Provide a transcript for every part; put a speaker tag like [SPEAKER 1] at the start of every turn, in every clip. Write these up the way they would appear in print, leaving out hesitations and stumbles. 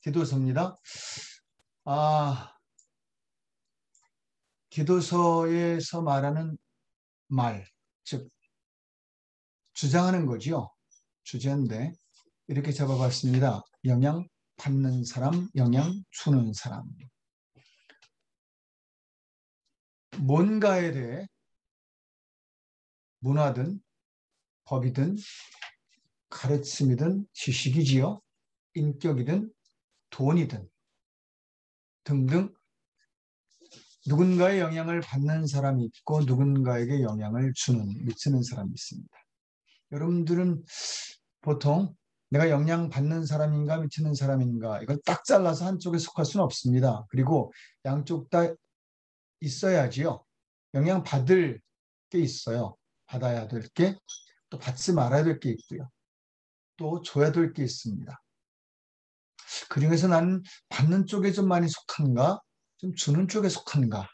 [SPEAKER 1] 디도서입니다. 디도서에서 말하는 말, 즉 주장하는 거지요. 주제인데 이렇게 잡아봤습니다. 영향 받는 사람, 영향 주는 사람. 뭔가에 대해 문화든 법이든 가르침이든 지식이지요. 인격이든 돈이든 등등 누군가의 영향을 받는 사람이 있고 누군가에게 영향을 미치는 사람이 있습니다. 여러분들은 보통 내가 영향 받는 사람인가 미치는 사람인가 이걸 딱 잘라서 한쪽에 속할 수는 없습니다. 그리고 양쪽 다 있어야지요. 영향 받을 게 있어요. 받아야 될 게, 또 받지 말아야 될 게 있고요. 또 줘야 될 게 있습니다. 그중에서 나는 받는 쪽에 좀 많이 속한가, 좀 주는 쪽에 속한가.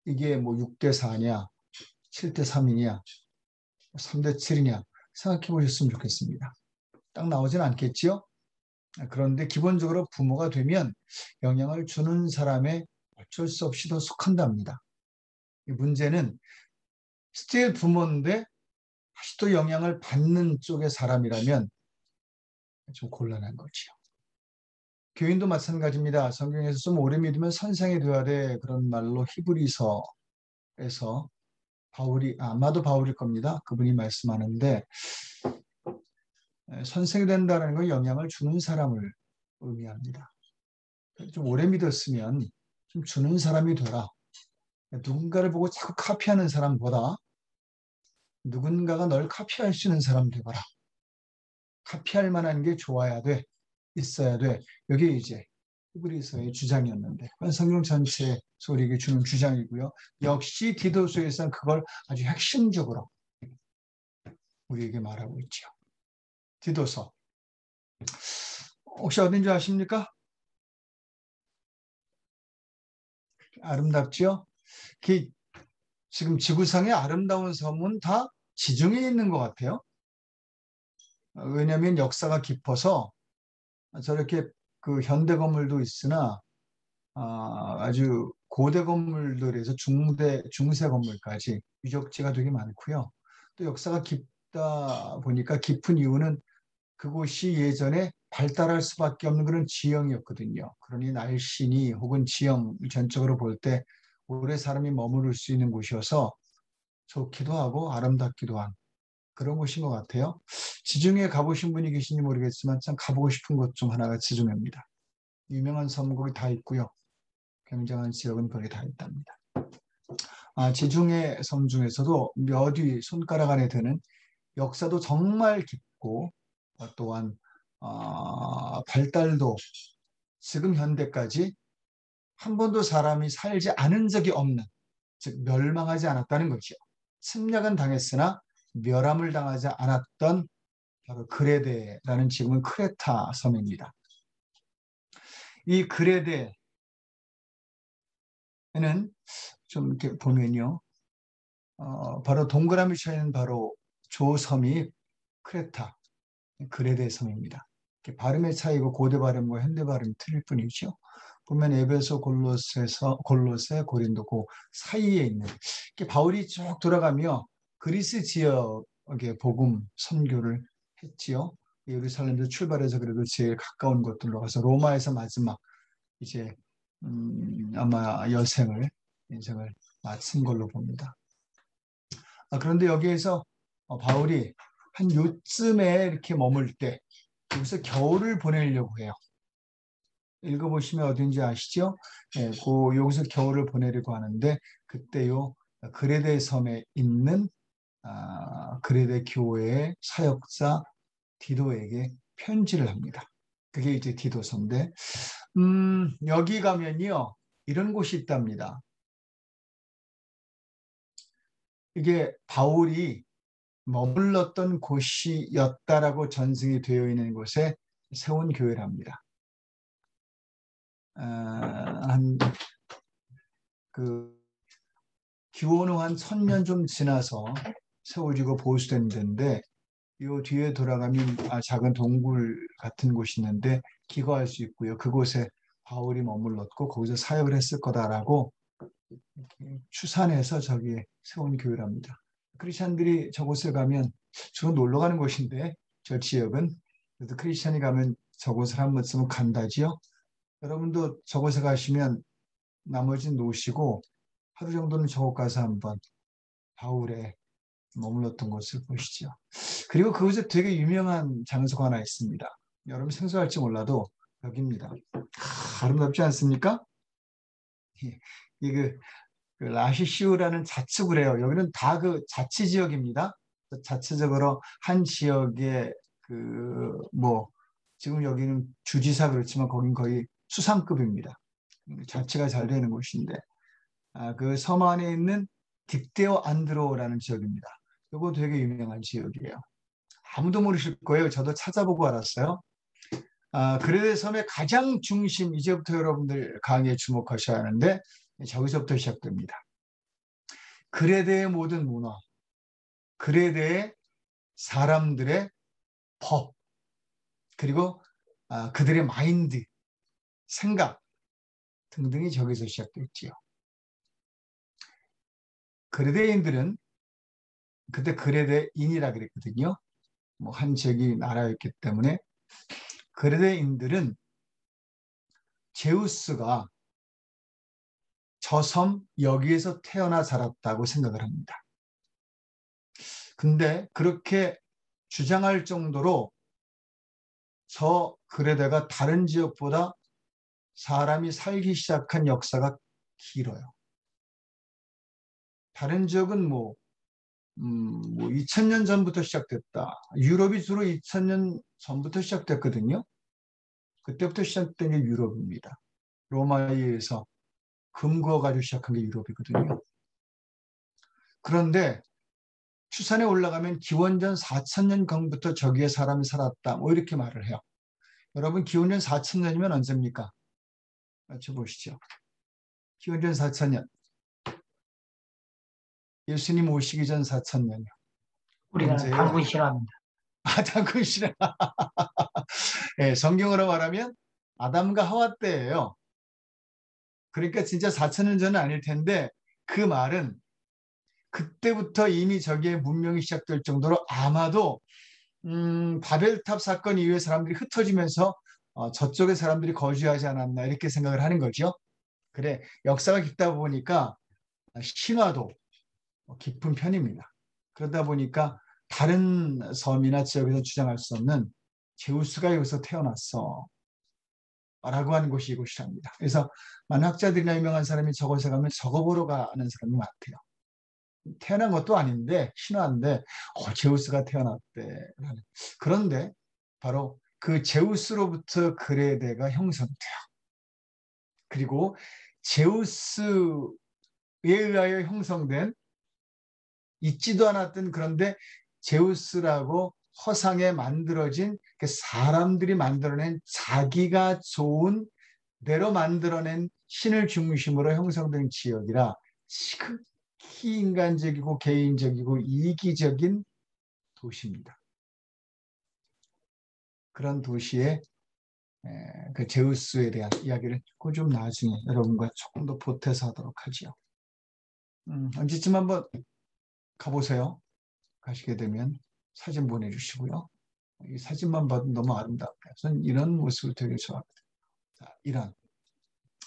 [SPEAKER 1] 이게 뭐 6대 4냐, 7대 3이냐, 3대 7이냐 생각해 보셨으면 좋겠습니다. 딱 나오진 않겠지요? 그런데 기본적으로 부모가 되면 영향을 주는 사람에 어쩔 수 없이 더 속한답니다. 이 문제는 스틸 부모인데 다시 또 영향을 받는 쪽의 사람이라면 좀 곤란한 거지요. 교인도 마찬가지입니다. 성경에서 좀 오래 믿으면 선생이 되어야 돼. 그런 말로 히브리서에서 바울이, 아마도 바울일 겁니다. 그분이 말씀하는데 선생이 된다는 건 영향을 주는 사람을 의미합니다. 좀 오래 믿었으면 좀 주는 사람이 되라. 누군가를 보고 자꾸 카피하는 사람보다 누군가가 널 카피할 수 있는 사람 되거라. 카피할 만한 게 좋아야 돼. 있어야 돼. 이게 이제 히브리서의 주장이었는데 성경 전체에 우리에게 주는 주장이고요. 역시 디도서에서는 그걸 아주 핵심적으로 우리에게 말하고 있죠. 디도서. 혹시 어딘지 아십니까? 아름답지요? 지금 지구상의 아름다운 섬은 다 지중해에 있는 것 같아요. 왜냐하면 역사가 깊어서 저렇게 그 현대 건물도 있으나 아주 고대 건물들에서 중세 건물까지 유적지가 되게 많고요. 또 역사가 깊다 보니까 깊은 이유는 그곳이 예전에 발달할 수밖에 없는 그런 지형이었거든요. 그러니 날씨니 혹은 지형 전적으로 볼 때 오래 사람이 머무를 수 있는 곳이어서 좋기도 하고 아름답기도 한 그런 곳인 것 같아요. 지중해 가보신 분이 계신지 모르겠지만 참 가보고 싶은 곳 중 하나가 지중해입니다. 유명한 섬 거기 다 있고요. 굉장한 지역은 거기 다 있답니다. 지중해 섬 중에서도 몇 위 손가락 안에 드는 역사도 정말 깊고 또한 발달도 지금 현대까지 한 번도 사람이 살지 않은 적이 없는, 즉 멸망하지 않았다는 거죠. 침략은 당했으나 멸함을 당하지 않았던 바로 그레데라는 지금은 크레타 섬입니다. 이 그레데는 좀 이렇게 보면요, 바로 동그라미 쳐있는 바로 조섬이 크레타, 그레데 섬입니다. 발음의 차이고 고대 발음과 현대 발음이 틀릴 뿐이죠. 보면 에베소, 골로새, 고린도 그 사이에 있는 바울이 쭉 돌아가며 그리스 지역의 복음 선교를 했지요. 예루살렘에서 출발해서 그래도 제일 가까운 곳들로 가서 로마에서 마지막 이제 아마 인생을 마친 걸로 봅니다. 그런데 여기에서 바울이 한 요쯤에 이렇게 머물 때 여기서 겨울을 보내려고 해요. 읽어보시면 어딘지 아시죠? 네, 여기서 겨울을 보내려고 하는데 그때요 그레데 섬에 있는 그레데 교회의 사역자 디도에게 편지를 합니다. 그게 이제 디도서인데 여기 가면요 이런 곳이 있답니다. 이게 바울이 머물렀던 곳이었다라고 전승이 되어 있는 곳에 세운 교회랍니다. 기원 후 한 1000년 좀 지나서 세워지고 보수된 데인데 요 뒤에 돌아가면 작은 동굴 같은 곳이 있는데 기거할 수 있고요. 그곳에 바울이 머물렀고 거기서 사역을 했을 거다라고 추산해서 저기에 세운 교회랍니다. 크리스찬들이 저곳에 가면 주로 놀러 가는 곳인데 저 지역은 그래도 크리스찬이 가면 저곳을 한 번쯤은 간다지요. 여러분도 저곳에 가시면 나머지는 노시고 하루 정도는 저곳 가서 한번 바울의 머물렀던 곳을 보시죠. 그리고 그곳에 되게 유명한 장소가 하나 있습니다. 여러분 생소할지 몰라도 여기입니다. 아름답지 않습니까? 이그 라시시우라는 자축을 해요. 여기는 다 그 자치 지역입니다. 자체적으로 한 지역의 뭐 지금 여기는 주지사 그렇지만 거긴 거의 수상급입니다. 자치가 잘 되는 곳인데 그 섬 안에 있는 딕데오 안드로라는 지역입니다. 이거 되게 유명한 지역이에요. 아무도 모르실 거예요. 저도 찾아보고 알았어요. 그레데 섬의 가장 중심, 이제부터 여러분들 강의에 주목하셔야 하는데 저기서부터 시작됩니다. 그레데의 모든 문화, 그레데의 사람들의 법, 그리고 그들의 마인드, 생각 등등이 저기서 시작됐지요. 그레데인들은 그때 그레데인이라 그랬거든요. 뭐 한 지역이 나라였기 때문에 그레데인들은 제우스가 저 섬 여기에서 태어나 자랐다고 생각을 합니다. 근데 그렇게 주장할 정도로 저 그레데가 다른 지역보다 사람이 살기 시작한 역사가 길어요. 다른 지역은 뭐 2000년 전부터 시작됐다. 유럽이 주로 2000년 전부터 시작됐거든요. 그때부터 시작된 게 유럽입니다. 로마에 의해서 금거 가지고 시작한 게 유럽이거든요. 그런데 추산에 올라가면 기원전 4000년경부터 저기에 사람이 살았다. 뭐 이렇게 말을 해요. 여러분 기원전 4000년이면 언제입니까? 맞춰보시죠. 기원전 4000년. 예수님 오시기 전 4000년이요.
[SPEAKER 2] 우리가 당군 신화입니다.
[SPEAKER 1] 당군 신화. 네, 성경으로 말하면 아담과 하와 때예요. 그러니까 진짜 4000년 전은 아닐 텐데 그 말은 그때부터 이미 저기에 문명이 시작될 정도로 아마도 바벨탑 사건 이후에 사람들이 흩어지면서 저쪽에 사람들이 거주하지 않았나 이렇게 생각을 하는 거죠. 그래 역사가 깊다 보니까 신화도 깊은 편입니다. 그러다 보니까 다른 섬이나 지역에서 주장할 수 없는 제우스가 여기서 태어났어 라고 하는 곳이 이곳이랍니다. 그래서 많은 학자들이나 유명한 사람이 저곳에 가면 저거 보러 가는 사람이 많대요. 태어난 것도 아닌데 신화인데 제우스가 태어났대. 그런데 바로 그 제우스로부터 그레데가 형성돼요. 그리고 제우스에 의하여 형성된 있지도 않았던 그런데 제우스라고 허상에 만들어진 사람들이 만들어낸 자기가 좋은 대로 만들어낸 신을 중심으로 형성된 지역이라 극히 인간적이고 개인적이고 이기적인 도시입니다. 그런 도시에 그 제우스에 대한 이야기를 좀 나중에 여러분과 조금 더 보태서 하도록 하죠. 언제쯤 한번 가보세요. 가시게 되면 사진 보내주시고요. 이 사진만 봐도 너무 아름답고요. 저는 이런 모습을 되게 좋아합니다. 자, 이런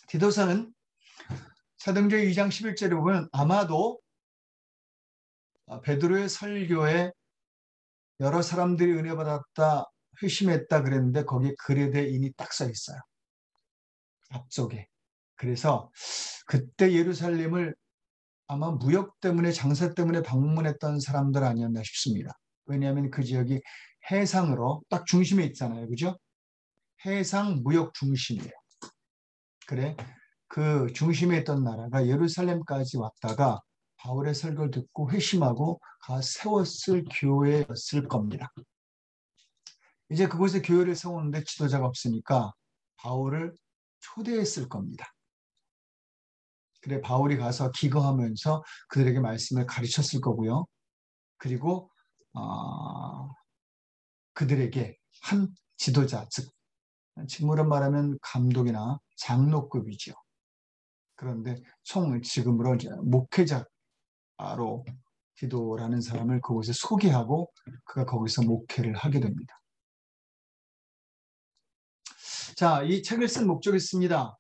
[SPEAKER 1] 디도서는 사도행전 2장 11절에 보면 아마도 베드로의 설교에 여러 사람들이 은혜 받았다, 회심했다 그랬는데 거기에 그레데인이 딱 써 있어요. 앞쪽에. 그래서 그때 예루살렘을 아마 무역 때문에 장사 때문에 방문했던 사람들 아니었나 싶습니다. 왜냐하면 그 지역이 해상으로 딱 중심에 있잖아요. 그죠? 해상 무역 중심이에요. 그래 그 중심에 있던 나라가 예루살렘까지 왔다가 바울의 설교를 듣고 회심하고 세웠을 교회였을 겁니다. 이제 그곳에 교회를 세우는데 지도자가 없으니까 바울을 초대했을 겁니다. 그래 바울이 가서 기거하면서 그들에게 말씀을 가르쳤을 거고요. 그리고 그들에게 한 지도자, 즉 지금으로 말하면 감독이나 장로급이죠. 그런데 총 지금으로 이제 목회자로 디도라는 사람을 그곳에 소개하고 그가 거기서 목회를 하게 됩니다. 자, 이 책을 쓴 목적이 있습니다.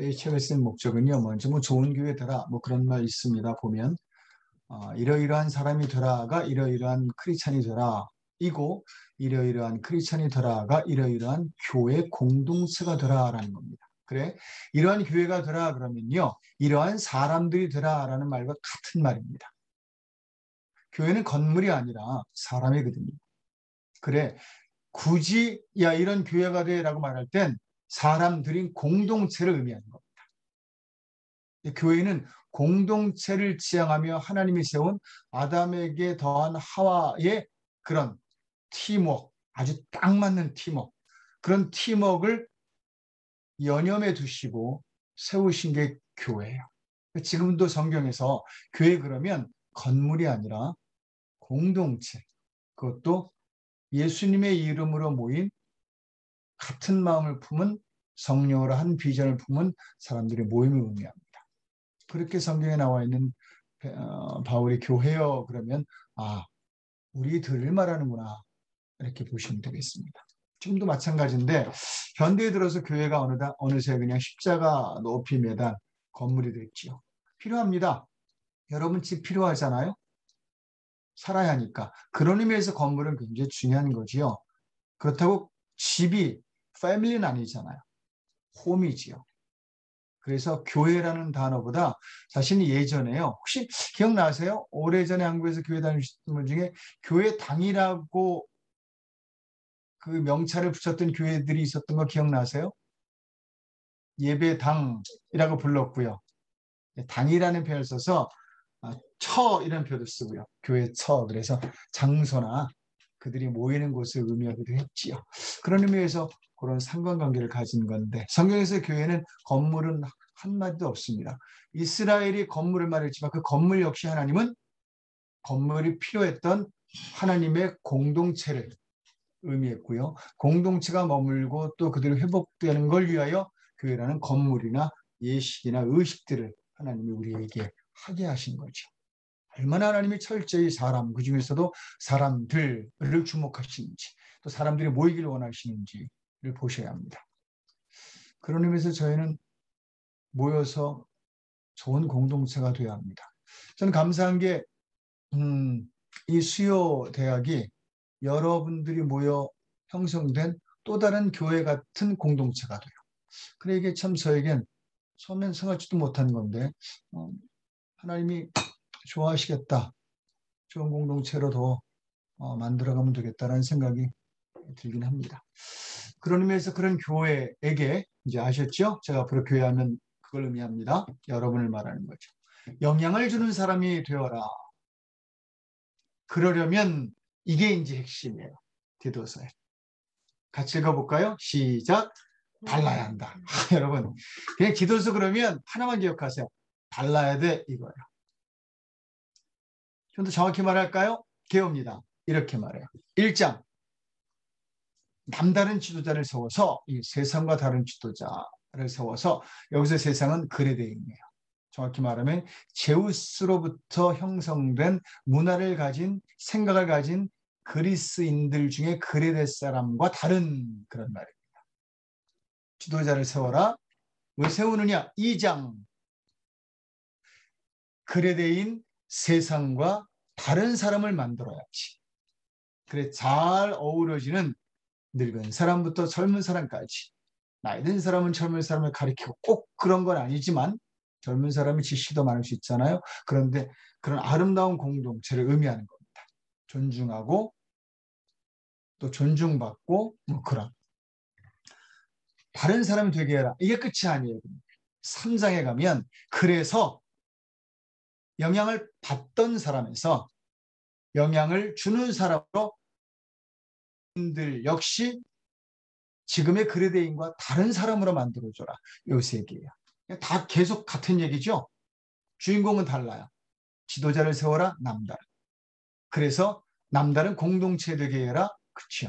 [SPEAKER 1] 이 책을 쓴 목적은요, 먼저 좋은 교회 되라, 그런 말 있습니다. 보면 이러이러한 사람이 되라가 이러이러한 크리스찬이 되라 이고, 이러이러한 크리스찬이 되라가 이러이러한 교회 공동체가 되라라는 겁니다. 그래, 이러한 교회가 되라 그러면요, 이러한 사람들이 되라라는 말과 같은 말입니다. 교회는 건물이 아니라 사람이거든요. 그래, 굳이 야 이런 교회가 돼라고 말할 땐 사람들인 공동체를 의미하는 겁니다. 교회는 공동체를 지향하며 하나님이 세운 아담에게 더한 하와의 그런 팀워크, 아주 딱 맞는 팀워크, 그런 팀워크를 연념해 두시고 세우신 게 교회예요. 지금도 성경에서 교회 그러면 건물이 아니라 공동체, 그것도 예수님의 이름으로 모인 같은 마음을 품은, 성령으로 한 비전을 품은 사람들의 모임을 의미합니다. 그렇게 성경에 나와 있는 바울이 교회여 그러면 우리들을 말하는구나, 이렇게 보시면 되겠습니다. 지금도 마찬가지인데 현대에 들어서 교회가 어느새 그냥 십자가 높이 매단 건물이 됐지요. 필요합니다. 여러분 집 필요하잖아요. 살아야 하니까. 그런 의미에서 건물은 굉장히 중요한 거지요. 그렇다고 집이 패밀리는 아니잖아요. 홈이지요. 그래서 교회라는 단어보다 자신이 예전에요. 혹시 기억나세요? 오래전에 한국에서 교회 다니셨던 분 중에 교회당이라고 그 명찰을 붙였던 교회들이 있었던 거 기억나세요? 예배당이라고 불렀고요. 당이라는 표현을 써서 처 이런 표현을 쓰고요. 교회 처, 그래서 장소나 그들이 모이는 곳을 의미하기도 했지요. 그런 의미에서 그런 상관관계를 가진 건데 성경에서 교회는 건물은 한마디도 없습니다. 이스라엘이 건물을 말했지만 그 건물 역시 하나님은 건물이 필요했던 하나님의 공동체를 의미했고요. 공동체가 머물고 또 그들이 회복되는 걸 위하여 교회라는 건물이나 예식이나 의식들을 하나님이 우리에게 하게 하신 거죠. 얼마나 하나님이 철저히 사람, 그중에서도 사람들을 주목하시는지, 또 사람들이 모이기를 원하시는지를 보셔야 합니다. 그런 의미에서 저희는 모여서 좋은 공동체가 되어야 합니다. 저는 감사한 게 이 수요 대학이 여러분들이 모여 형성된 또 다른 교회 같은 공동체가 돼요. 그래 이게 참 저에겐 처음엔 생각지도 못한 건데 하나님이 좋아하시겠다. 좋은 공동체로 더 만들어가면 되겠다라는 생각이 들긴 합니다. 그런 의미에서 그런 교회에게 이제 아셨죠? 제가 앞으로 교회하면 그걸 의미합니다. 여러분을 말하는 거죠. 영향을 주는 사람이 되어라. 그러려면 이게 이제 핵심이에요. 디도서에. 같이 읽어볼까요? 시작. 달라야 한다. 여러분, 그냥 디도서 그러면 하나만 기억하세요. 달라야 돼 이거예요. 좀 더 정확히 말할까요? 개요입니다. 이렇게 말해요. 1장. 남다른 지도자를 세워서 이 세상과 다른 지도자를 세워서 여기서 세상은 그레데인이에요. 정확히 말하면 제우스로부터 형성된 문화를 가진 생각을 가진 그리스인들 중에 그레데 사람과 다른 그런 말입니다. 지도자를 세워라. 왜 세우느냐? 2장. 그레데인 세상과 다른 사람을 만들어야지. 그래 잘 어우러지는 늙은 사람부터 젊은 사람까지 나이 든 사람은 젊은 사람을 가리키고 꼭 그런 건 아니지만 젊은 사람이 지식도 많을 수 있잖아요. 그런데 그런 아름다운 공동체를 의미하는 겁니다. 존중하고 또 존중받고 그런 다른 사람이 되게 해라. 이게 끝이 아니에요. 3장에 가면 그래서 영향을 받던 사람에서 영향을 주는 사람으로 들 역시 지금의 그레데인과 다른 사람으로 만들어줘라. 요 세 개예요. 다 계속 같은 얘기죠. 주인공은 달라요. 지도자를 세워라. 남다른. 그래서 남다른 공동체 되게 해라. 그렇죠.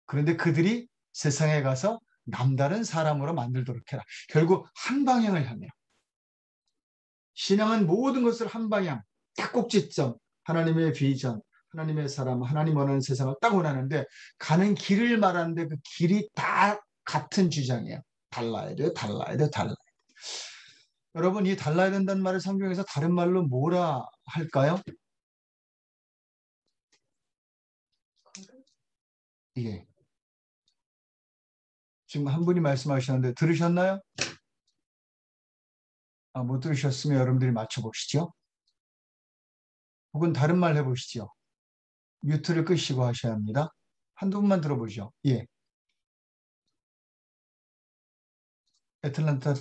[SPEAKER 1] 그런데 그들이 세상에 가서 남다른 사람으로 만들도록 해라. 결국 한 방향을 향해요. 신앙은 모든 것을 한 방향, 딱 꼭지점, 하나님의 비전, 하나님의 사람, 하나님 원하는 세상을 딱 원하는데 가는 길을 말하는데 그 길이 다 같은 주장이에요. 달라야 돼요, 달라야 돼요, 달라야 돼요. 여러분, 이 달라야 된다는 말을 성경에서 다른 말로 뭐라 할까요? 예. 지금 한 분이 말씀하셨는데 들으셨나요? 못 들으셨으면 여러분들이 맞춰보시죠. 혹은 다른 말 해보시죠. 뮤트를 끄시고 하셔야 합니다. 한두 분만 들어보죠. 예. 애틀란타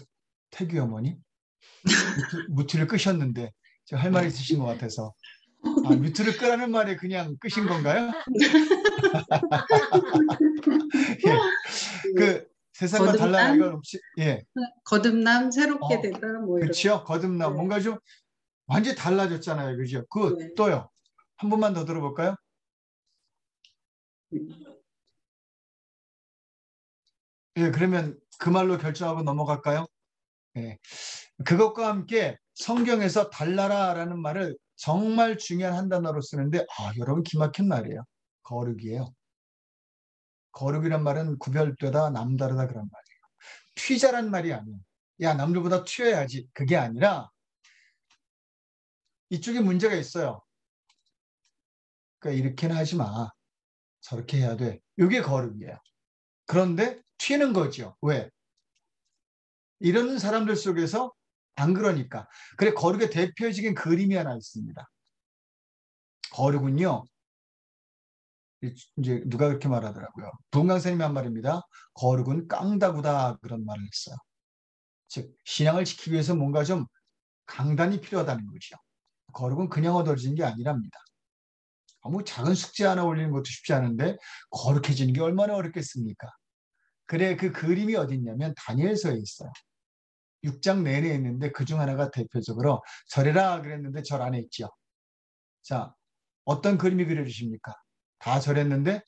[SPEAKER 1] 태규 어머니. 뮤트를 끄셨는데 제가 할 말이 있으신 것 같아서. 뮤트를 끄라는 말에 그냥 끄신 건가요? 예. 그 세상과 달라라 이건 혹시 예.
[SPEAKER 3] 거듭남 새롭게 되다 뭐 이런.
[SPEAKER 1] 그렇죠. 거듭남.
[SPEAKER 3] 네.
[SPEAKER 1] 뭔가 좀 완전히 달라졌잖아요. 그죠?
[SPEAKER 3] 네.
[SPEAKER 1] 또요. 한 번만 더 들어볼까요? 예, 그러면 그 말로 결정하고 넘어갈까요? 예. 그것과 함께 성경에서 달라라라는 말을 정말 중요한 한 단어로 쓰는데 여러분 기막힌 말이에요. 거룩이에요. 거룩이란 말은 구별되다 남다르다 그런 말이에요. 튀자란 말이 아니에요. 야 남들보다 튀어야지. 그게 아니라 이쪽에 문제가 있어요. 그러니까 이렇게는 하지 마. 저렇게 해야 돼. 이게 거룩이에요. 그런데 튀는 거죠. 왜? 이런 사람들 속에서 안 그러니까. 그래 거룩의 대표적인 그림이 하나 있습니다. 거룩은요. 이제 누가 그렇게 말하더라고요. 부흥강사님이 한 말입니다. 거룩은 깡다구다 그런 말을 했어요. 즉 신앙을 지키기 위해서 뭔가 좀 강단이 필요하다는 거죠. 거룩은 그냥 얻어지는 게 아니랍니다. 뭐 작은 숙제 하나 올리는 것도 쉽지 않은데 거룩해지는 게 얼마나 어렵겠습니까? 그래 그 그림이 어디 있냐면 다니엘서에 있어요. 6장 내내 있는데 그중 하나가 대표적으로 절해라 그랬는데 절 안 했죠. 자, 어떤 그림이 그려주십니까? 다 절했는데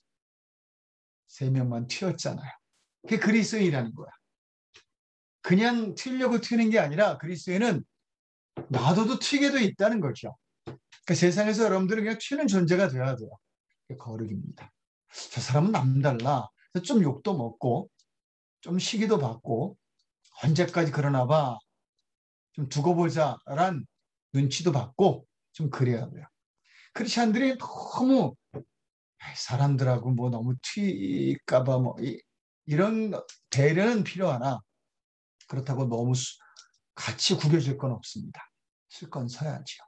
[SPEAKER 1] 3명만 튀었잖아요. 그게 그리스도인이라는 거야. 그냥 튀려고 튀는 게 아니라 그리스도인은 놔둬도 튀게도 있다는 거죠. 그러니까 세상에서 여러분들은 그냥 튀는 존재가 돼야 돼요. 그게 거룩입니다. 저 사람은 남달라. 좀 욕도 먹고 좀 시기도 받고 언제까지 그러나 봐. 좀 두고 보자란 눈치도 받고 좀 그래야 돼요. 크리스찬들이 너무 사람들하고 뭐 너무 튀까봐 뭐 이런 배려는 필요하나 그렇다고 너무 같이 구겨질 건 없습니다. 쓸 건 서야지요.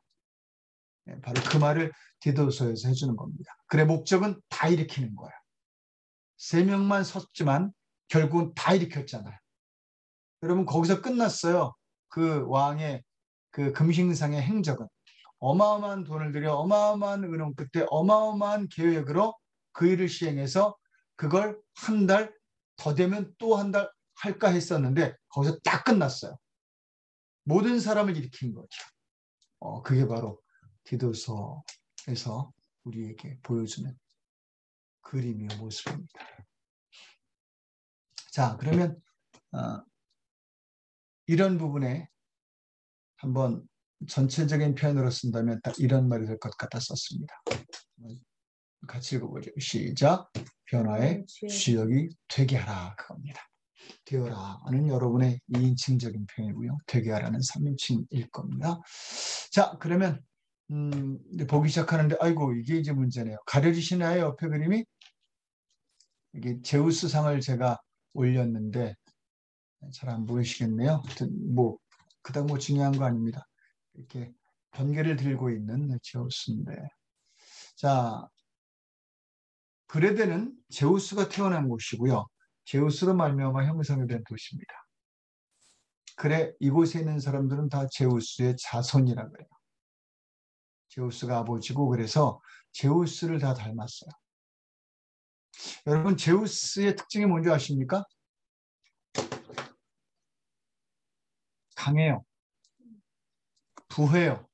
[SPEAKER 1] 바로 그 말을 디도서에서 해주는 겁니다. 그래 목적은 다 일으키는 거예요. 3명만 섰지만 결국은 다 일으켰잖아요. 여러분 거기서 끝났어요. 그 왕의 그 금신상의 행적은 어마어마한 돈을 들여 어마어마한 은원 끝에 어마어마한 계획으로 그 일을 시행해서 그걸 한 달 더 되면 또 한 달 할까 했었는데 거기서 딱 끝났어요. 모든 사람을 일으킨 거죠. 그게 바로 디도서에서 우리에게 보여주는 그림의 모습입니다. 자, 그러면 이런 부분에 한번 전체적인 표현으로 쓴다면 딱 이런 말이 될 것 같아 썼습니다. 같이 읽어보죠. 시작. 변화의 주역이 되게 하라 그겁니다. 되어라는 여러분의 2인칭적인 표현이고요. 되게 하라는 3인칭일 겁니다. 자, 그러면 이제 보기 시작하는데 아이고 이게 이제 문제네요. 가려지시나요? 옆에 그림이? 이게 제우스상을 제가 올렸는데 잘 안 보이시겠네요. 뭐 그닥 뭐 중요한 거 아닙니다. 이렇게 번개를 들고 있는 제우스인데 자 그레데는 제우스가 태어난 곳이고요. 제우스로 말미암아 형성이 된 도시입니다. 그래 이곳에 있는 사람들은 다 제우스의 자손이라 그래요. 제우스가 아버지고 그래서 제우스를 다 닮았어요. 여러분 제우스의 특징이 뭔지 아십니까? 강해요. 부해요.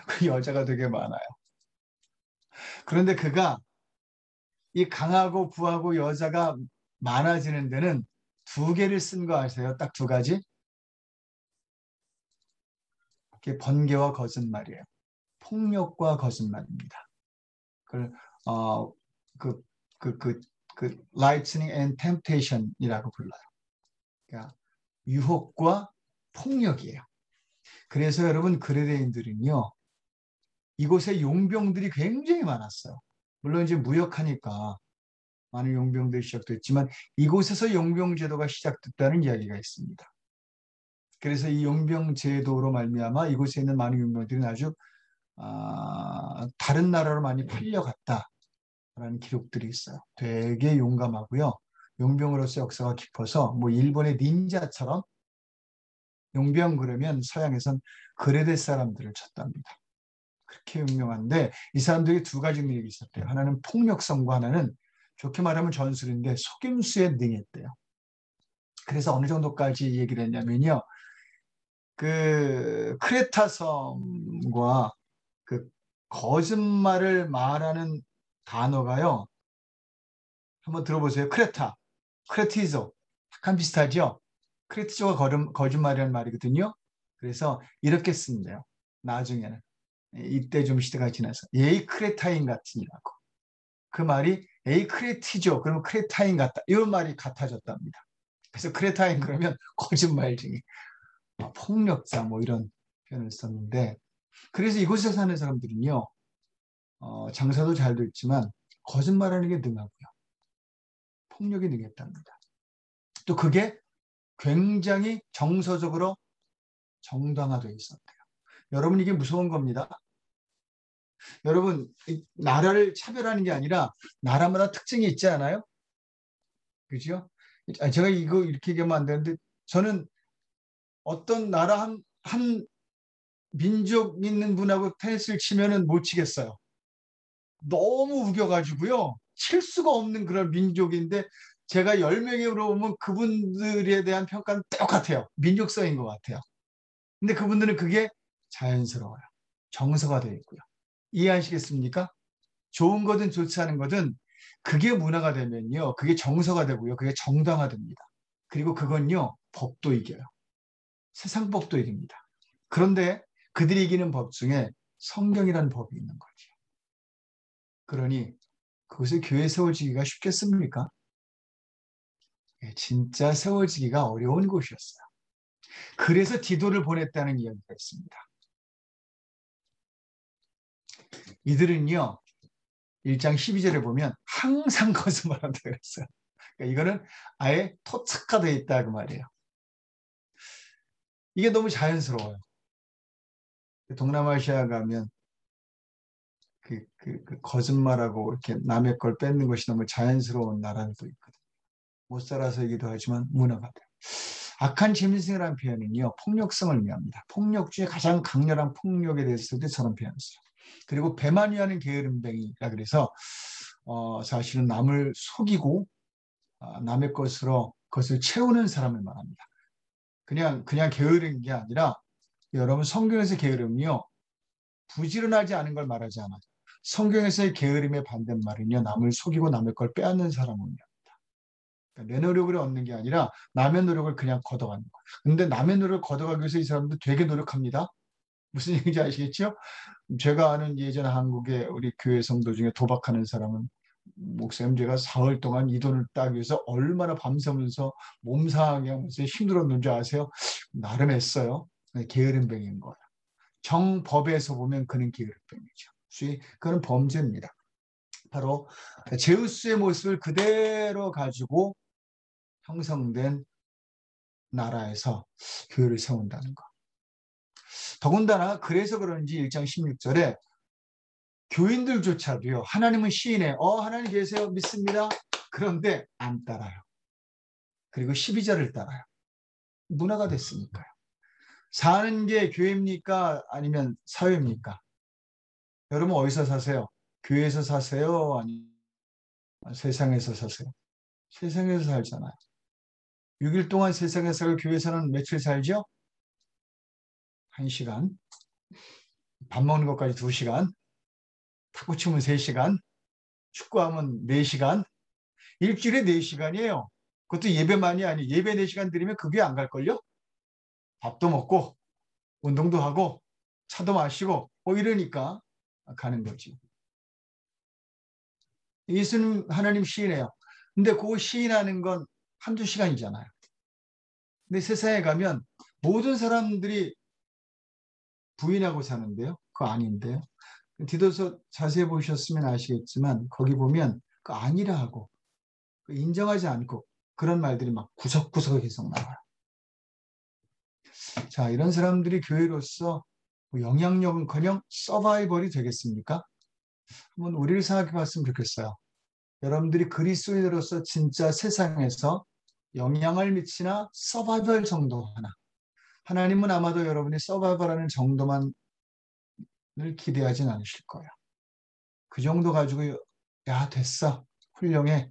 [SPEAKER 1] 그 여자가 되게 많아요. 그런데 그가 이 강하고 부하고 여자가 많아지는 데는 두 개를 쓴 거 아세요? 딱 두 가지? 그게 번개와 거짓말이에요. 폭력과 거짓말입니다. 그걸 어, 그, lightning and temptation이라고 불러요. 그러니까 유혹과 폭력이에요. 그래서 여러분 그레데인들은요, 이곳에 용병들이 굉장히 많았어요. 물론 이제 무역하니까 많은 용병들이 시작됐지만 이곳에서 용병 제도가 시작됐다는 이야기가 있습니다. 그래서 이 용병 제도로 말미암아 이곳에 있는 많은 용병들이 아주 다른 나라로 많이 팔려갔다라는 기록들이 있어요. 되게 용감하고요. 용병으로서 역사가 깊어서 뭐 일본의 닌자처럼 용병 그러면 서양에선 그레데 사람들을 쳤답니다. 그렇게 유명한데 이 사람들이 두 가지 능력이 있었대요. 하나는 폭력성과 하나는 좋게 말하면 전술인데 속임수에 능했대요. 그래서 어느 정도까지 얘기를 했냐면요. 그 크레타 섬과 그 거짓말을 말하는 단어가요. 한번 들어보세요. 크레타, 크레티조. 약간 비슷하죠? 크레티조가 거짓말이라는 말이거든요. 그래서 이렇게 쓴대요. 나중에는. 이때 좀 시대가 지나서. 에이 크레타인 같으니라고. 그 말이 에이 크레티조. 그러면 크레타인 같다. 이런 말이 같아졌답니다. 그래서 크레타인 그러면 거짓말쟁이, 폭력자 뭐 이런 표현을 썼는데 그래서 이곳에 사는 사람들은요. 장사도 잘 됐지만 거짓말하는 게 능하고요. 폭력이 능했답니다. 또 그게 굉장히 정서적으로 정당화되어 있었대요. 여러분 이게 무서운 겁니다. 여러분 나라를 차별하는 게 아니라 나라마다 특징이 있지 않아요? 그죠? 제가 이거 이렇게 얘기하면 안 되는데 저는 어떤 나라 한 민족 있는 분하고 테니스를 치면은 못 치겠어요. 너무 우겨가지고요. 칠 수가 없는 그런 민족인데 제가 10명이 물어보면 그분들에 대한 평가는 똑같아요. 민족성인 것 같아요. 근데 그분들은 그게 자연스러워요. 정서가 되어 있고요. 이해하시겠습니까? 좋은 거든 좋지 않은 거든 그게 문화가 되면요. 그게 정서가 되고요. 그게 정당화됩니다. 그리고 그건요. 법도 이겨요. 세상 법도 이깁니다. 그런데 그들이 이기는 법 중에 성경이라는 법이 있는 거죠. 그러니 그것을 교회 세워지기가 쉽겠습니까? 진짜 세워지기가 어려운 곳이었어요. 그래서 디도를 보냈다는 이야기가 있습니다. 이들은요. 1장 12절에 보면 항상 거짓말한다고 그랬어요. 그러니까 이거는 아예 토착화되어 있다 그 말이에요. 이게 너무 자연스러워요. 동남아시아 가면 그 거짓말하고 이렇게 남의 걸 뺏는 것이 너무 자연스러운 나라들도 있거든요. 못 살아서이기도 하지만 문화가 돼요. 악한 짐승이라는 표현은요. 폭력성을 의미합니다. 폭력 중에 가장 강렬한 폭력에 대해서도 저런 표현을 써요. 그리고 배만위하는 게으름뱅이라 그래서 사실은 남을 속이고 남의 것으로 그것을 채우는 사람을 말합니다. 그냥 게으른 게 아니라 여러분 성경에서 게으름이요. 부지런하지 않은 걸 말하지 않아요. 성경에서의 게으름의 반대말은요. 남을 속이고 남의 걸 빼앗는 사람을 의미합니다. 그러니까 내 노력을 얻는 게 아니라 남의 노력을 그냥 걷어가는 거예요. 근데 남의 노력을 걷어가기 위해서 이 사람들 되게 노력합니다. 무슨 얘기인지 아시겠죠? 제가 아는 예전 한국의 우리 교회 성도 중에 도박하는 사람은 목사님 제가 사흘 동안 이 돈을 따기 위해서 얼마나 밤새면서 몸상하게 하면서 힘들었는지 아세요? 나름 했어요. 게으름뱅이인 거예요. 정법에서 보면 그는 게으름뱅이죠. 그는 범죄입니다. 바로 제우스의 모습을 그대로 가지고 형성된 나라에서 교회를 세운다는 거. 더군다나 그래서 그런지 1장 16절에 교인들조차도요. 하나님은 시인해. 하나님 계세요. 믿습니다. 그런데 안 따라요. 그리고 12절을 따라요. 문화가 됐으니까요. 사는 게 교회입니까? 아니면 사회입니까? 여러분 어디서 사세요? 교회에서 사세요? 아니면 세상에서 사세요? 세상에서 살잖아요. 6일 동안 세상에서 살고 교회에서는 며칠 살죠? 1시간. 밥 먹는 것까지 2시간. 탁구 치면 3시간. 축구하면 4시간, 일주일에 4시간이에요. 그것도 예배만이 아니 예배 4시간 드리면 그게 안 갈걸요? 밥도 먹고 운동도 하고 차도 마시고 뭐 이러니까 가는 거지. 예수는 하나님 시인해요. 근데 그 시인하는 건 한두 시간이잖아요. 근데 세상에 가면 모든 사람들이 부인하고 사는데요. 그거 아닌데요. 디도서 자세히 보셨으면 아시겠지만 거기 보면 그 아니라 하고 그 인정하지 않고 그런 말들이 막 구석구석에 계속 나와요. 자, 이런 사람들이 교회로서 영향력은커녕 서바이벌이 되겠습니까? 한번 우리를 생각해 봤으면 좋겠어요. 여러분들이 그리스도인으로서 진짜 세상에서 영향을 미치나 서바이벌 정도 하나. 하나님은 아마도 여러분이 서바이벌하는 정도만을 기대하진 않으실 거예요. 그 정도 가지고 야 됐어, 훌륭해,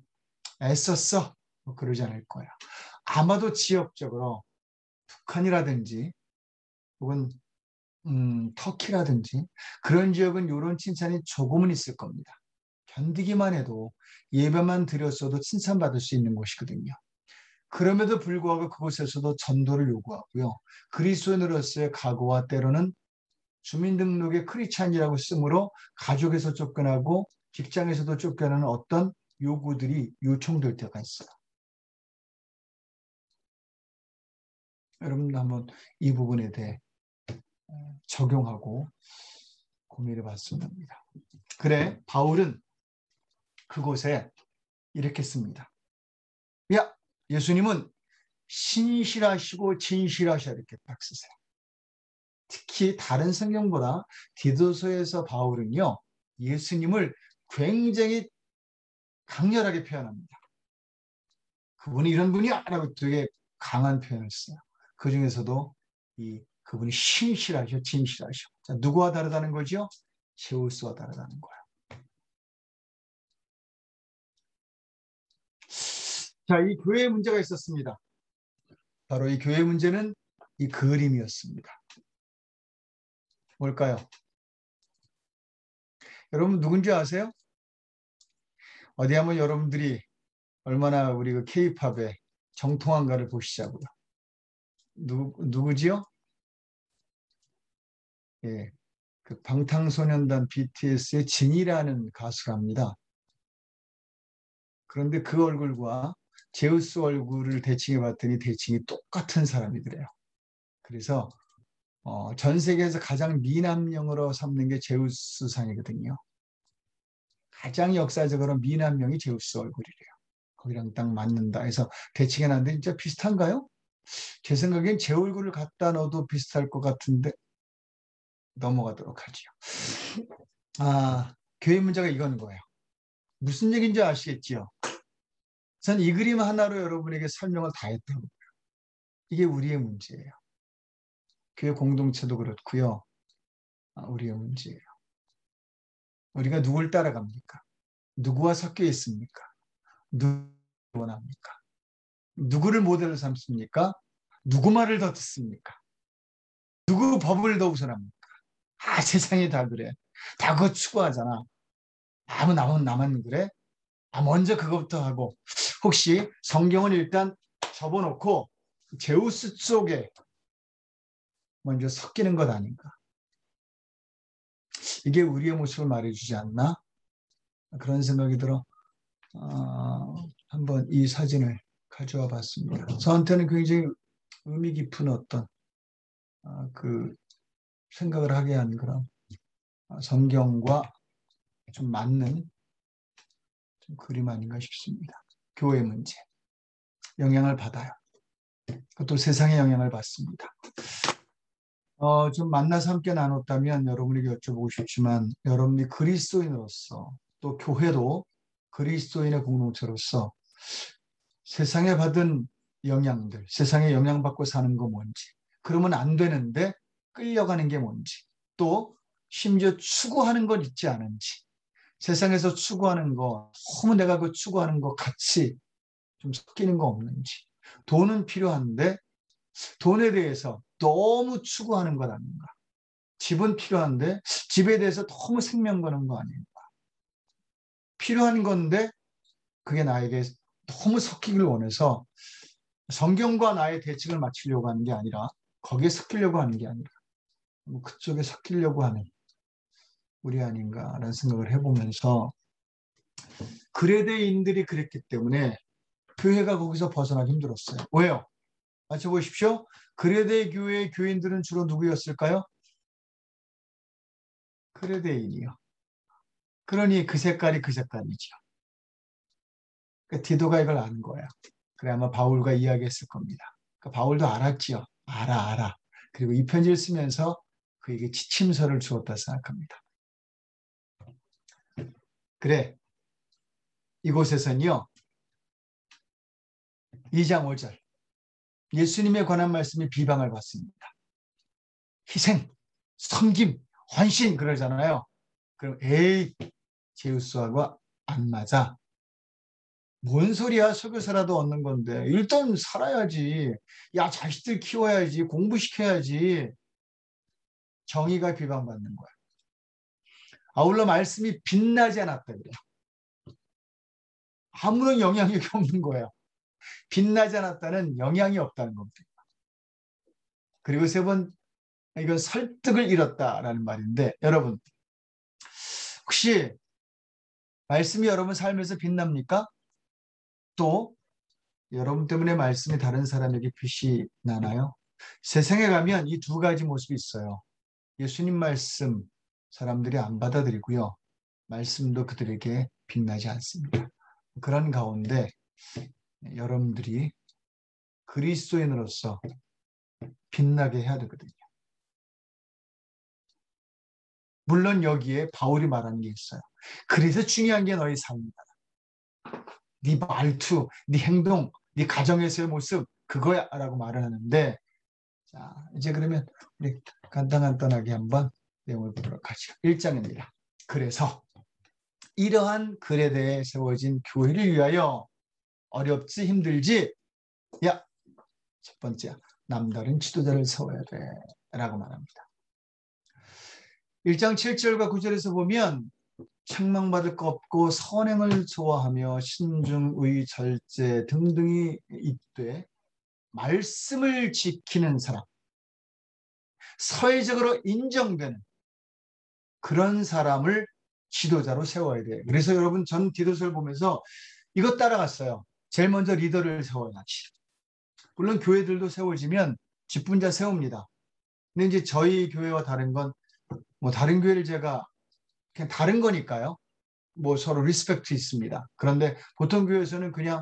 [SPEAKER 1] 애썼어 뭐 그러지 않을 거예요. 아마도 지역적으로 북한이라든지 혹은 터키라든지 그런 지역은 이런 칭찬이 조금은 있을 겁니다. 견디기만 해도 예배만 드렸어도 칭찬받을 수 있는 곳이거든요. 그럼에도 불구하고 그곳에서도 전도를 요구하고요. 그리스도인으로서의 각오와 때로는 주민등록에 크리스찬이라고 쓰므로 가족에서 쫓겨나고 직장에서도 쫓겨나는 어떤 요구들이 요청될 때가 있어요. 여러분 한번 이 부분에 대해 적용하고 고민해 봤으면 합니다. 그래, 바울은 그곳에 이렇게 씁니다. 야, 예수님은 신실하시고 진실하셔 이렇게 딱 쓰세요. 특히 다른 성경보다 디도서에서 바울은요, 예수님을 굉장히 강렬하게 표현합니다. 그분이 이런 분이야 라고 되게 강한 표현을 써요. 그 중에서도 그분이 신실하셔 진실하셔. 자, 누구와 다르다는 거죠? 제우스와 다르다는 거예요. 자, 이 교회에 문제가 있었습니다. 바로 이 교회 문제는 이 그림이었습니다. 뭘까요? 여러분 누군지 아세요? 어디 한번 여러분들이 얼마나 우리 그 K-팝의 정통한가를 보시자고요. 누구지요? 예, 그 방탄소년단 BTS의 진이라는 가수랍니다. 그런데 그 얼굴과 제우스 얼굴을 대칭해 봤더니 대칭이 똑같은 사람이더래요. 그래서 전 세계에서 가장 미남형으로 삼는 게 제우스상이거든요. 가장 역사적으로 미남형이 제우스 얼굴이래요. 거기랑 딱 맞는다 해서 대칭해 놨는데 진짜 비슷한가요? 제 생각엔 제 얼굴을 갖다 넣어도 비슷할 것 같은데 넘어가도록 하죠. 교회 문제가 이건 거예요. 무슨 얘기인지 아시겠지요? 전 이 그림 하나로 여러분에게 설명을 다 했다고요. 이게 우리의 문제예요. 교회 공동체도 그렇고요. 우리의 문제예요. 우리가 누굴 따라갑니까? 누구와 섞여 있습니까? 누구를 원합니까? 누구를 모델로 삼습니까? 누구 말을 더 듣습니까? 누구 법을 더 우선합니까? 세상이 다 그래. 다 그거 추구하잖아. 나만 그래? 먼저 그것부터 하고 혹시 성경은 일단 접어놓고 제우스 쪽에 먼저 섞이는 것 아닌가? 이게 우리의 모습을 말해주지 않나? 그런 생각이 들어 한번 이 사진을 가져와 봤습니다. 저한테는 굉장히 의미 깊은 어떤 그 생각을 하게 한 그런 성경과 좀 맞는 좀 그림 아닌가 싶습니다. 교회 문제. 영향을 받아요. 그것도 세상의 영향을 받습니다. 좀 만나서 함께 나눴다면 여러분에게 여쭤보고 싶지만 여러분이 그리스도인으로서 또 교회도 그리스도인의 공동체로서 세상에 받은 영향들, 세상에 영향받고 사는 거 뭔지, 그러면 안 되는데 끌려가는 게 뭔지, 또 심지어 추구하는 건 있지 않은지, 세상에서 추구하는 거, 너무 내가 그 추구하는 거 같이 좀 섞이는 거 없는지, 돈은 필요한데 돈에 대해서 너무 추구하는 것 아닌가, 집은 필요한데 집에 대해서 너무 생명 거는 거 아닌가, 필요한 건데 그게 나에게 너무 섞이길 원해서 성경과 나의 대칭을 맞추려고 하는 게 아니라 거기에 섞이려고 하는 게 아니라 그쪽에 섞이려고 하는 우리 아닌가라는 생각을 해보면서 그레데인들이 그랬기 때문에 교회가 거기서 벗어나기 힘들었어요. 왜요? 맞춰보십시오. 그레데 교회의 교인들은 주로 누구였을까요? 그레데인이요. 그러니 그 색깔이 그 색깔이죠. 그러니까 디도가 이걸 아는 거예요. 그래 아마 바울과 이야기했을 겁니다. 그러니까 바울도 알았지요. 알아. 그리고 이 편지를 쓰면서 그에게 지침서를 주었다 생각합니다. 그래 이곳에서는요. 2장 5절 예수님에 관한 말씀이 비방을 받습니다. 희생, 섬김, 헌신 그러잖아요. 그럼 에이 제우스하고 안 맞아. 뭔 소리야. 속여서라도 얻는 건데 일단 살아야지. 야 자식들 키워야지. 공부시켜야지. 정의가 비방받는 거야. 아울러 말씀이 빛나지 않았다 그래요. 아무런 영향력이 없는 거예요. 빛나지 않았다는 영향이 없다는 겁니다. 그리고 세 번 이건 설득을 잃었다라는 말인데 여러분 혹시 말씀이 여러분 삶에서 빛납니까? 또 여러분 때문에 말씀이 다른 사람에게 빛이 나나요? 세상에 가면 이 두 가지 모습이 있어요. 예수님 말씀 사람들이 안 받아들이고요. 말씀도 그들에게 빛나지 않습니다. 그런 가운데 여러분들이 그리스도인으로서 빛나게 해야 되거든요. 물론 여기에 바울이 말하는 게 있어요. 그래서 중요한 게 너희 삶이다. 네 말투, 네 행동, 네 가정에서의 모습 그거야 라고 말을 하는데 자 이제 그러면 우리 간단하게 한번 내용을 보도록 하죠. 1장입니다. 그래서 이러한 글에 대해 세워진 교회를 위하여 어렵지 힘들지 야 첫 번째 남다른 지도자를 세워야 돼 라고 말합니다. 1장 7절과 9절에서 보면 책망받을 것 없고 선행을 좋아하며 신중의 절제 등등이 있되 말씀을 지키는 사람 사회적으로 인정되는 그런 사람을 지도자로 세워야 돼요. 그래서 여러분 전 디도서를 보면서 이것 따라갔어요. 제일 먼저 리더를 세워야지. 물론 교회들도 세워지면 직분자 세웁니다. 근데 이제 저희 교회와 다른 건 뭐 다른 교회를 제가 그냥 다른 거니까요. 뭐 서로 리스펙트 있습니다. 그런데 보통 교회에서는 그냥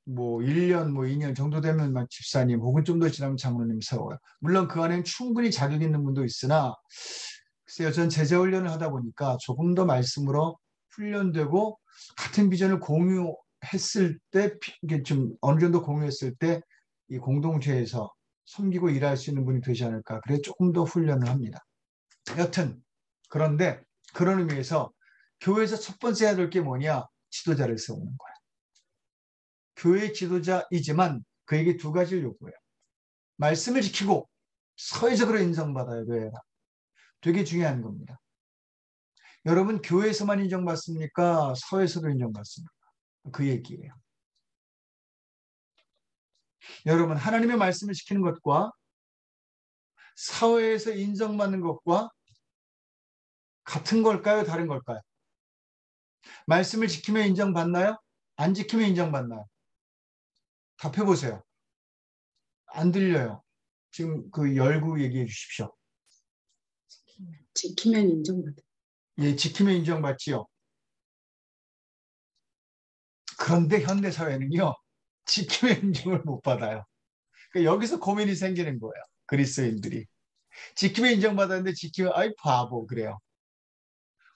[SPEAKER 1] 뭐 1년, 뭐 2년 정도 되면 막 집사님 혹은 좀 더 지나면 장로님 세워요. 물론 그 안에는 충분히 자격 있는 분도 있으나 글쎄요, 전 제자 훈련을 하다 보니까 조금 더 말씀으로 훈련되고 같은 비전을 공유했을 때 이게 좀 어느 정도 공유했을 때 이 공동체에서 섬기고 일할 수 있는 분이 되지 않을까. 그래서 조금 더 훈련을 합니다. 여튼 그런데 그런 의미에서 교회에서 첫 번째 해야 될 게 뭐냐? 지도자를 세우는 거야. 교회 지도자이지만 그에게 두 가지를 요구해요. 말씀을 지키고 사회적으로 인정받아야 돼요. 되게 중요한 겁니다. 여러분 교회에서만 인정받습니까? 사회에서도 인정받습니까? 그 얘기예요. 여러분 하나님의 말씀을 지키는 것과 사회에서 인정받는 것과 같은 걸까요? 다른 걸까요? 말씀을 지키면 인정받나요? 안 지키면 인정받나요? 답해보세요. 안 들려요. 지금 그 열구 얘기해 주십시오.
[SPEAKER 3] 지키면 인정받아.
[SPEAKER 1] 예, 지키면 인정받지요. 그런데 현대사회는요. 지키면 인정을 못 받아요. 그러니까 여기서 고민이 생기는 거예요. 그리스도인들이. 지키면 인정받았는데 지키면 아이 바보 그래요.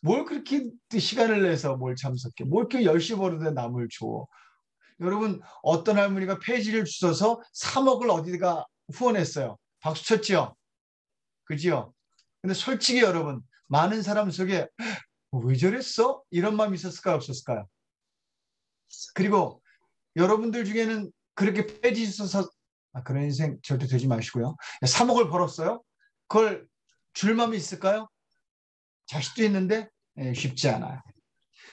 [SPEAKER 1] 뭘 그렇게 시간을 내서 뭘 참석해. 뭘 이렇게 10시 버릇에 남을 줘. 여러분 어떤 할머니가 폐지를 주셔서 3억을 어디가 후원했어요. 박수 쳤지요. 그지요? 근데 솔직히 여러분 많은 사람 속에 왜 저랬어? 이런 마음이 있었을까요? 없었을까요? 그리고 여러분들 중에는 그렇게 폐지 주셔서 그런 인생 절대 되지 마시고요. 3억을 벌었어요? 그걸 줄 마음이 있을까요? 자식도 있는데 쉽지 않아요.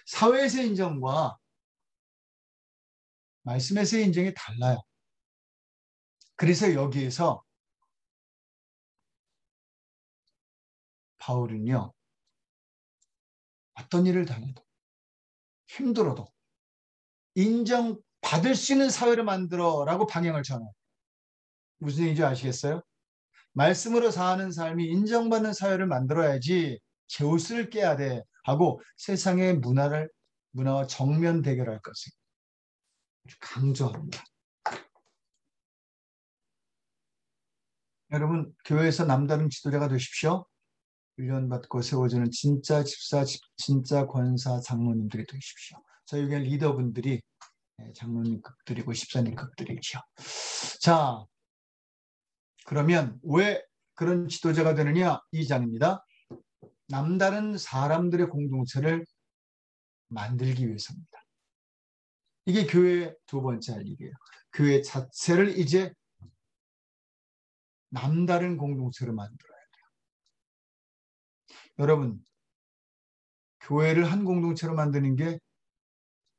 [SPEAKER 1] 사회에서의 인정과 말씀에서의 인정이 달라요. 그래서 여기에서 바울은요, 어떤 일을 당해도 힘들어도 인정받을 수 있는 사회를 만들어라고 방향을 정해요. 무슨 얘기인지 아시겠어요? 말씀으로 사는 삶이 인정받는 사회를 만들어야지 제우스를 깨야 돼 하고 세상의 문화와 정면 대결할 것을 강조합니다. 여러분, 교회에서 남다른 지도자가 되십시오. 훈련받고 세워주는 진짜 집사, 진짜 권사, 장로님들이 되십시오. 저희 교회 리더분들이 장로님급들이고 집사님급들이죠. 자, 그러면 왜 그런 지도자가 되느냐? 2장입니다. 남다른 사람들의 공동체를 만들기 위해서입니다. 이게 교회의 두 번째 할 일이에요. 교회 자체를 이제 남다른 공동체로 만들어야 돼요. 여러분, 교회를 한 공동체로 만드는 게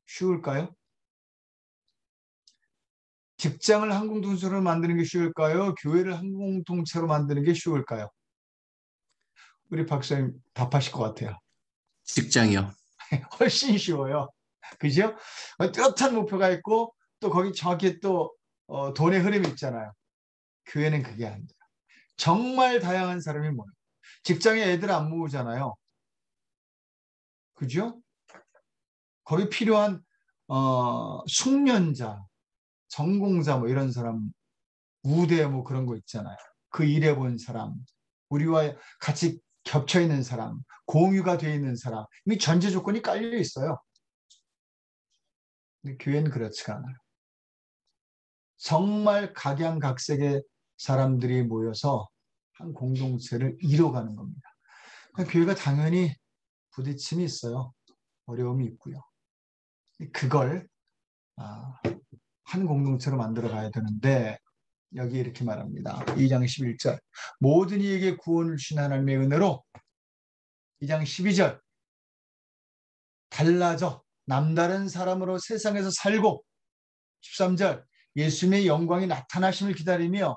[SPEAKER 1] 쉬울까요? 직장을 한 공동체로 만드는 게 쉬울까요? 교회를 한 공동체로 만드는 게 쉬울까요? 우리 박사님 답하실 것 같아요.
[SPEAKER 4] 직장이요.
[SPEAKER 1] 훨씬 쉬워요. 그죠? 뚜렷한 목표가 있고 또 거기 정확히 또 돈의 흐름이 있잖아요. 교회는 그게 안 돼요. 정말 다양한 사람이 모여요. 직장에 애들 안 모으잖아요. 그죠? 거기 필요한 숙련자, 전공자 뭐 이런 사람, 우대 뭐 그런 거 있잖아요. 그 일해본 사람, 우리와 같이 겹쳐 있는 사람, 공유가 되어 있는 사람, 이미 전제 조건이 깔려 있어요. 근데 교회는 그렇지가 않아요. 정말 각양각색의 사람들이 모여서 한 공동체를 이뤄가는 겁니다. 그러니까 교회가 당연히 부딪힘이 있어요. 어려움이 있고요. 그걸 한 공동체로 만들어 가야 되는데 여기 이렇게 말합니다. 2장 11절 모든 이에게 구원을 주신 하나님의 은혜로 2장 12절 달라져 남다른 사람으로 세상에서 살고 13절 예수님의 영광이 나타나심을 기다리며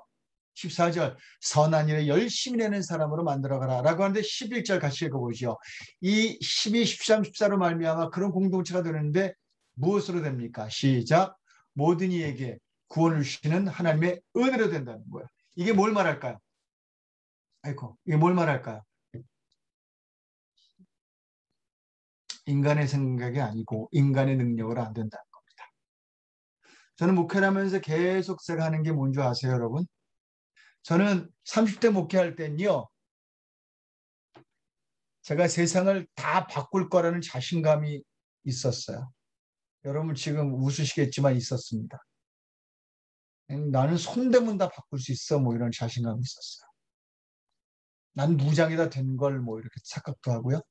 [SPEAKER 1] 14절 선한 일에 열심히 내는 사람으로 만들어가라 라고 하는데 11절 같이 읽어보시오. 이 12, 13, 14로 말미암아 그런 공동체가 되는데 무엇으로 됩니까? 시작. 모든 이에게 구원을 주시는 하나님의 은혜로 된다는 거예요. 이게 뭘 말할까요? 아이고, 이게 뭘 말할까요? 인간의 생각이 아니고 인간의 능력으로 안 된다는 겁니다. 저는 목회를 하면서 계속 제가 하는 게 뭔지 아세요, 여러분? 저는 30대 목회할 때는요, 제가 세상을 다 바꿀 거라는 자신감이 있었어요. 여러분 지금 웃으시겠지만 있었습니다. 나는 손대면 다 바꿀 수 있어, 뭐 이런 자신감이 있었어요. 난 무장이다 된 걸 뭐 이렇게 착각도 하고요.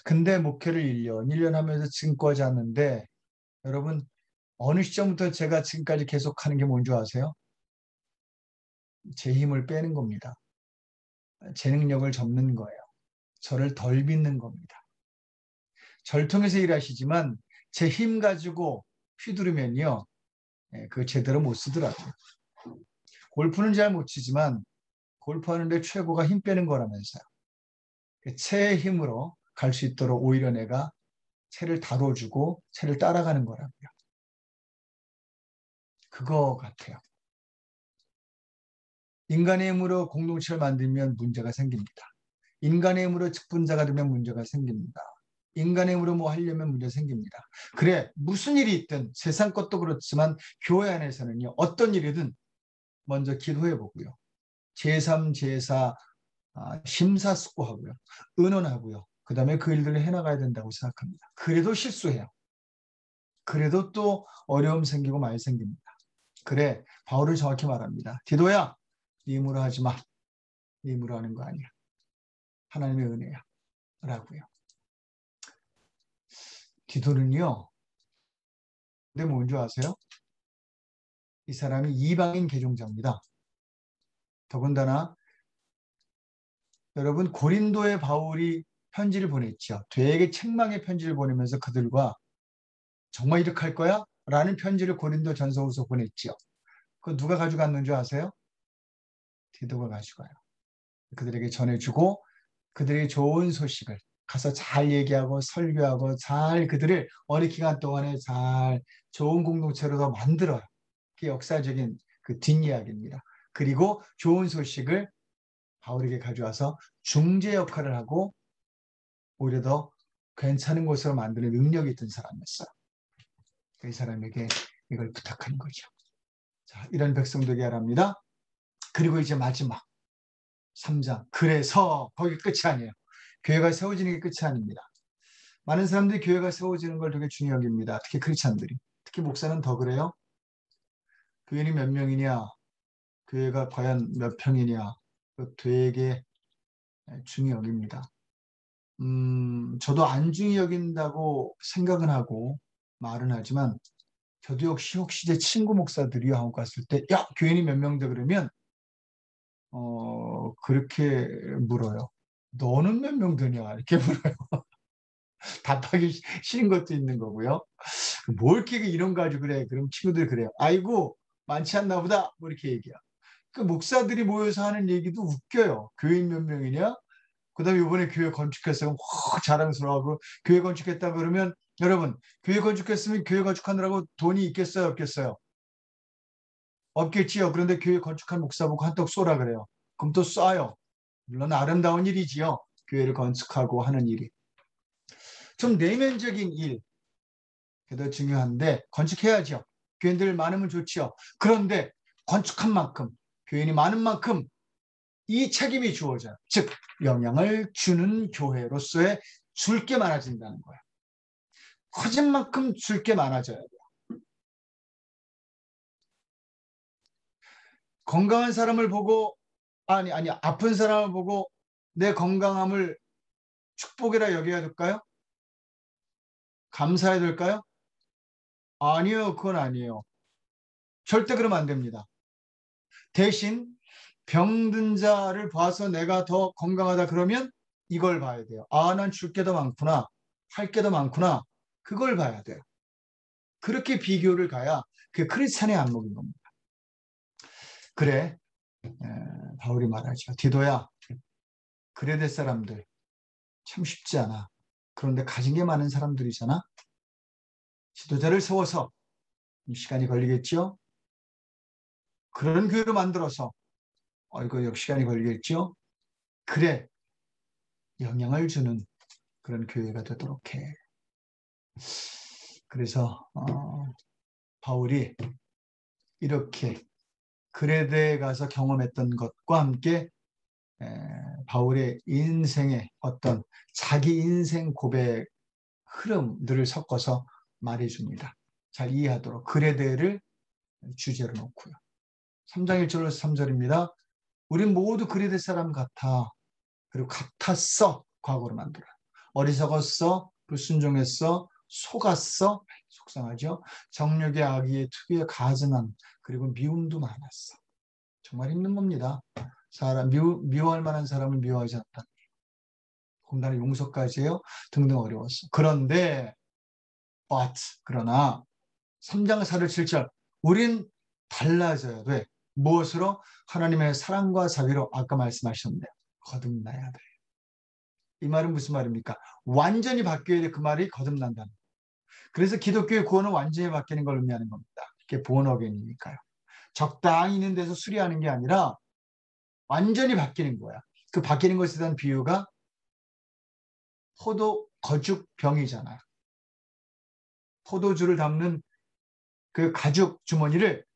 [SPEAKER 1] 근데 목회를 1년 하면서 지금까지 하는데 여러분 어느 시점부터 제가 지금까지 계속 하는 게 뭔지 아세요? 제 힘을 빼는 겁니다. 제 능력을 접는 거예요. 저를 덜 믿는 겁니다. 절 통해서 일하시지만 제 힘 가지고 휘두르면요. 그 제대로 못 쓰더라고요. 골프는 잘 못 치지만 골프하는데 최고가 힘 빼는 거라면서요. 채의 힘으로 갈 수 있도록 오히려 내가 채를 다뤄주고 채를 따라가는 거라고요. 그거 같아요. 인간의 힘으로 공동체를 만들면 문제가 생깁니다. 인간의 힘으로 직분자가 되면 문제가 생깁니다. 인간의 힘으로 뭐 하려면 문제 생깁니다. 그래, 무슨 일이 있든 세상 것도 그렇지만 교회 안에서는요. 어떤 일이든 먼저 기도해 보고요. 제3, 제4 심사숙고하고요. 의논하고요. 그 다음에 그 일들을 해나가야 된다고 생각합니다. 그래도 실수해요. 그래도 또 어려움 생기고 많이 생깁니다. 그래, 바울은 정확히 말합니다. 디도야, 네 힘으로 하지 마. 네 힘으로 하는 거 아니야. 하나님의 은혜야. 라고요. 디도는요. 근데 뭔지 아세요? 이 사람이 이방인 개종자입니다. 더군다나 여러분 고린도의 바울이 편지를 보냈죠. 되게 책망의 편지를 보내면서 그들과 정말 이렇게 할 거야? 라는 편지를 고린도 전서후서 보냈죠. 그거 누가 가져갔는 줄 아세요? 디도가 가져가요. 그들에게 전해주고 그들에게 좋은 소식을 가서 잘 얘기하고 설교하고 잘 그들을 어느 기간 동안에 잘 좋은 공동체로 더 만들어요. 그게 역사적인 그 뒷이야기입니다. 그리고 좋은 소식을 바울에게 가져와서 중재 역할을 하고 오히려 더 괜찮은 곳으로 만드는 능력이 있던 사람이었어요. 이 사람에게 이걸 부탁하는 거죠. 자, 이런 백성되게 하랍니다. 그리고 이제 마지막 3장. 그래서 거기 끝이 아니에요. 교회가 세워지는 게 끝이 아닙니다. 많은 사람들이 교회가 세워지는 걸 되게 중요하게 여깁니다. 특히 크리스찬들이. 특히 목사는 더 그래요. 교인이 몇 명이냐, 교회가 과연 몇 평이냐, 되게 중요히 여깁니다. 저도 안 중요히 여긴다고 생각은 하고 말은 하지만 저도 혹시 제 친구 목사들이 하고 갔을 때, 야, 교인이 몇 명인데 그러면 그렇게 물어요. 너는 몇 명 되냐? 이렇게 물어요. 답하기 싫은 것도 있는 거고요. 뭘 이렇게 이런 거 가지고 그래? 그럼 친구들 그래요. 아이고, 많지 않나 보다. 뭐 이렇게 얘기해요. 그 목사들이 모여서 하는 얘기도 웃겨요. 교인 몇 명이냐? 그 다음에 이번에 교회 건축했어요. 확 자랑스러워하고 교회 건축했다 그러면 여러분, 교회 건축했으면 교회 건축하느라고 돈이 있겠어요? 없겠어요? 없겠지요. 그런데 교회 건축한 목사 보고 한턱 쏘라 그래요. 그럼 또 쏴요. 물론 아름다운 일이지요. 교회를 건축하고 하는 일이. 좀 내면적인 일, 그래도 중요한데 건축해야죠. 교인들 많으면 좋지요. 그런데 건축한 만큼, 교인이 많은 만큼 이 책임이 주어져요. 즉 영향을 주는 교회로서의 줄 게 많아진다는 거예요. 커진 만큼 줄 게 많아져야 돼요. 건강한 사람을 보고 아니 아픈 사람을 보고 내 건강함을 축복이라 여겨야 될까요? 감사해야 될까요? 아니요, 그건 아니에요. 절대 그러면 안 됩니다. 대신 병든 자를 봐서 내가 더 건강하다 그러면 이걸 봐야 돼요. 아, 난 줄 게 더 많구나. 할 게 더 많구나. 그걸 봐야 돼요. 그렇게 비교를 가야 그게 크리스찬의 안목인 겁니다. 그래, 바울이 말하죠. 디도야, 그레데 사람들 참 쉽지 않아. 그런데 가진 게 많은 사람들이잖아. 지도자를 세워서 시간이 걸리겠죠. 그런 교회를 만들어서 이거 역시 시간이 걸리겠죠. 그래, 영향을 주는 그런 교회가 되도록 해. 그래서 바울이 이렇게 그레데에 가서 경험했던 것과 함께 바울의 인생의 어떤 자기 인생 고백 흐름들을 섞어서 말해줍니다. 잘 이해하도록 그레데를 주제로 놓고요. 3장 1절에서 3절입니다. 우린 모두 그레데 사람 같아. 그리고 같았어. 과거로 만들어. 어리석었어. 불순종했어. 속았어. 속상하죠. 정욕의 악의의 특유의 가증함 그리고 미움도 많았어. 정말 힘든 겁니다. 사람 미워할 만한 사람을 미워하지 않다. 공단의 용서까지 해요. 등등 어려웠어. 그런데 그러나 3장 4절 7절 우린 달라져야 돼. 무엇으로? 하나님의 사랑과 자비로 아까 말씀하셨는데 거듭나야 돼. 이 말은 무슨 말입니까? 완전히 바뀌어야 돼. 그 말이 거듭난다. 그래서 기독교의 구원은 완전히 바뀌는 걸 의미하는 겁니다. 그게 본어겐이니까요. 적당히 있는 데서 수리하는 게 아니라 완전히 바뀌는 거야. 그 바뀌는 것에 대한 비유가 포도 거죽 병이잖아요. 포도주를 담는 그 가죽 주머니를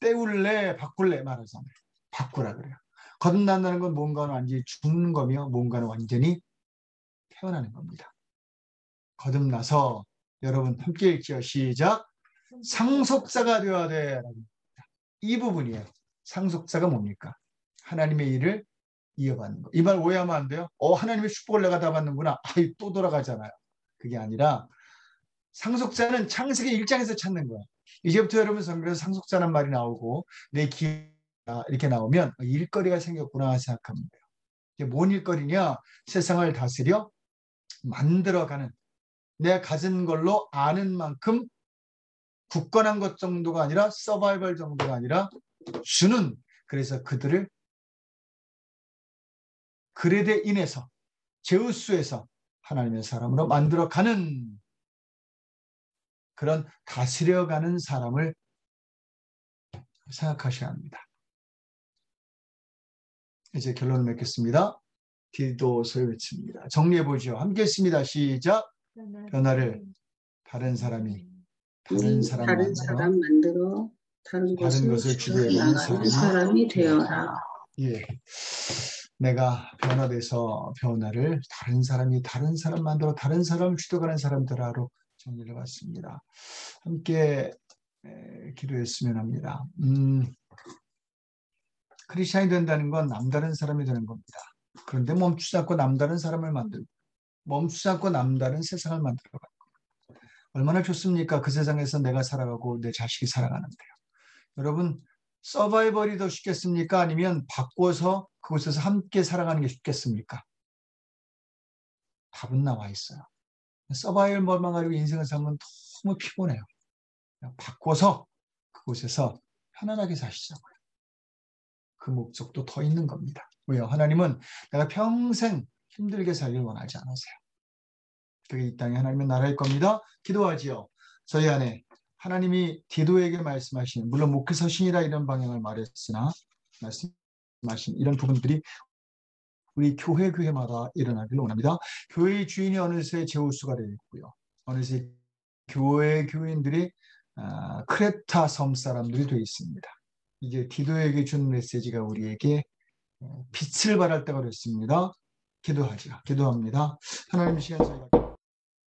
[SPEAKER 1] 떼울래 바꿀래 말하잖아요. 바꾸라 그래요. 거듭난다는 건 뭔가는 완전히 죽는 거며 뭔가는 완전히 태어나는 겁니다. 거듭나서 여러분 함께 읽죠. 시작. 상속자가 되어야 돼. 이 부분이에요. 상속자가 뭡니까? 하나님의 일을 이어받는 거. 이 말 오해하면 안 돼요. 하나님의 축복을 내가 다 받는구나. 또 돌아가잖아요. 그게 아니라 상속자는 창세기 1장에서 찾는 거야. 이제부터 여러분 성경에서 상속자란 말이 나오고 내 기회가 이렇게 나오면 일거리가 생겼구나 생각하면 돼요. 이게 뭔 일거리냐? 세상을 다스려 만들어가는, 내가 가진 걸로 아는 만큼 굳건한 것 정도가 아니라 서바이벌 정도가 아니라 주는, 그래서 그들을 그레데 인해서 제우스에서 하나님의 사람으로 만들어가는 그런 다스려가는 사람을 생각하셔야 합니다. 이제 결론을 맺겠습니다. 디도서를 외칩니다. 정리해보죠. 함께 했습니다. 시작. 변화를 다른 사람이 다른 사람
[SPEAKER 3] 만들어 다른 것을 주도해가는 사람이 되어라.
[SPEAKER 1] 예, 내가 변화돼서 변화를 다른 사람이 다른 사람 만들어 다른 사람을 주도하는 사람들하로 정리를 해봤습니다. 함께 기도했으면 합니다. 크리스찬이 된다는 건 남다른 사람이 되는 겁니다. 그런데 멈추지 않고 남다른 사람을 만들고 멈추지 않고 남다른 세상을 만들어가는 겁니다. 얼마나 좋습니까? 그 세상에서 내가 살아가고 내 자식이 살아가는데요. 여러분, 서바이벌이 더 쉽겠습니까? 아니면 바꿔서 그곳에서 함께 살아가는 게 쉽겠습니까? 답은 나와 있어요. 서바이벌만 가지고 인생을 살면 너무 피곤해요. 바꿔서 그곳에서 편안하게 사시자고요. 그 목적도 더 있는 겁니다. 왜요? 하나님은 내가 평생 힘들게 살길 원하지 않으세요. 그게 이 땅에 하나님의 나라일 겁니다. 기도하지요. 저희 안에 하나님이 디도에게 말씀하신, 물론 목회 서신이라 이런 방향을 말했으나 말씀하신 이런 부분들이 우리 교회마다 일어나기를 원합니다. 교회의 주인이 어느새 제우스가 되어 있고요. 어느새 교인들이 크레타 섬 사람들이 되어 있습니다. 이제 디도에게 준 메시지가 우리에게 빛을 발할 때가 됐습니다. 기도합니다. 하나님, 시간 저희가